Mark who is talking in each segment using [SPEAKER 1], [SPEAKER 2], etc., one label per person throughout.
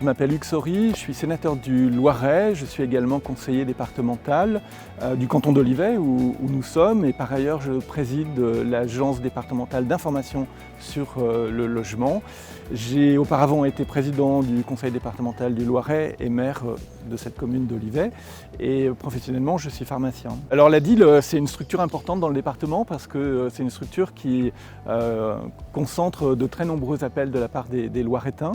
[SPEAKER 1] Je m'appelle Hugues Saury, je suis sénateur du Loiret, je suis également conseiller départemental du canton d'Olivet où nous sommes et par ailleurs je préside l'agence départementale d'information sur le logement. J'ai auparavant été président du conseil départemental du Loiret et maire de cette commune d'Olivet et professionnellement je suis pharmacien. Alors la DIL c'est une structure importante dans le département parce que c'est une structure qui concentre de très nombreux appels de la part des Loiretains.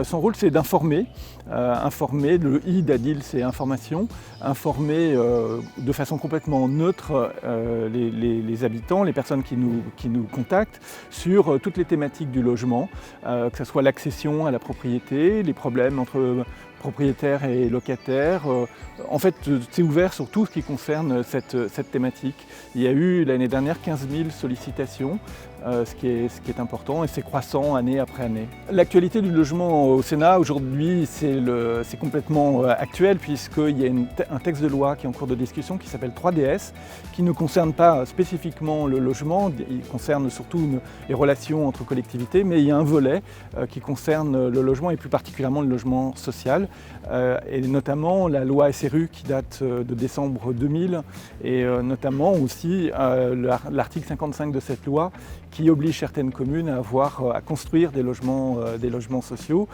[SPEAKER 1] Son rôle c'est d'informer, le I d'ADIL c'est information, informer de façon complètement neutre les habitants, les personnes qui nous contactent sur toutes les thématiques du logement, que ce soit l'accession à la propriété, les problèmes entre propriétaires et locataires. En fait, c'est ouvert sur tout ce qui concerne cette thématique. Il y a eu l'année dernière 15 000 sollicitations, ce qui est important et c'est croissant année après année. L'actualité du logement au Sénat aujourd'hui, c'est complètement actuel puisqu'il y a un texte de loi qui est en cours de discussion qui s'appelle 3DS, qui ne concerne pas spécifiquement le logement, il concerne surtout les relations entre collectivités, mais il y a un volet qui concerne le logement et plus particulièrement le logement social, et notamment la loi SRU qui date de décembre 2000 et notamment aussi l'article 55 de cette loi qui oblige certaines communes à construire des logements sociaux.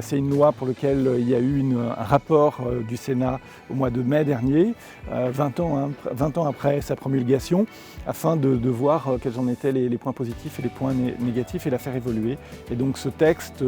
[SPEAKER 1] C'est une loi pour laquelle il y a eu un rapport du Sénat au mois de mai dernier, 20 ans après sa promulgation, afin de voir quels en étaient les points positifs et les points négatifs et la faire évoluer. Et donc ce texte,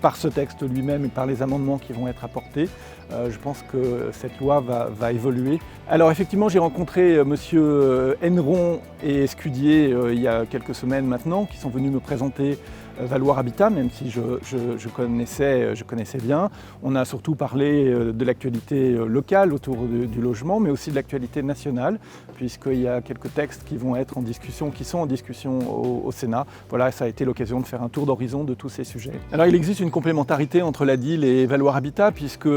[SPEAKER 1] par ce texte lui-même et par les amendements qui vont être apportés, je pense que cette loi va évoluer. Alors effectivement, j'ai rencontré monsieur Henneron et Escudier il y a quelques semaines maintenant, qui sont venus me présenter Valoir Habitat, même si je connaissais bien. On a surtout parlé de l'actualité locale autour du logement, mais aussi de l'actualité nationale, puisqu'il y a quelques textes qui sont en discussion au Sénat. Voilà, ça a été l'occasion de faire un tour d'horizon de tous ces sujets. Alors il existe une complémentarité entre la DIL et Valoir Habitat, puisque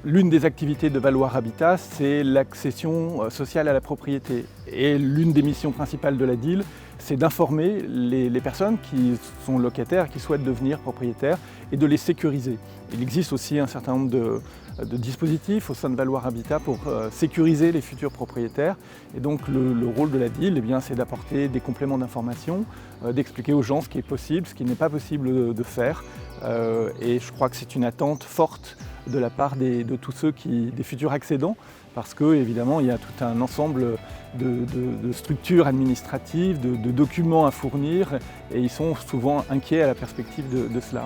[SPEAKER 1] l'une des activités de Valoir Habitat, c'est l'accession sociale à la propriété. Et l'une des missions principales de la DIL, c'est d'informer les personnes qui sont locataires, qui souhaitent devenir propriétaires et de les sécuriser. Il existe aussi un certain nombre de dispositifs au sein de Valoir Habitat pour sécuriser les futurs propriétaires. Et donc le rôle de la DIL, c'est d'apporter des compléments d'information, d'expliquer aux gens ce qui est possible, ce qui n'est pas possible de faire. Et je crois que c'est une attente forte de la part de tous ceux des futurs accédants, parce qu'évidemment il y a tout un ensemble de structures administratives, de documents à fournir, et ils sont souvent inquiets à la perspective de cela.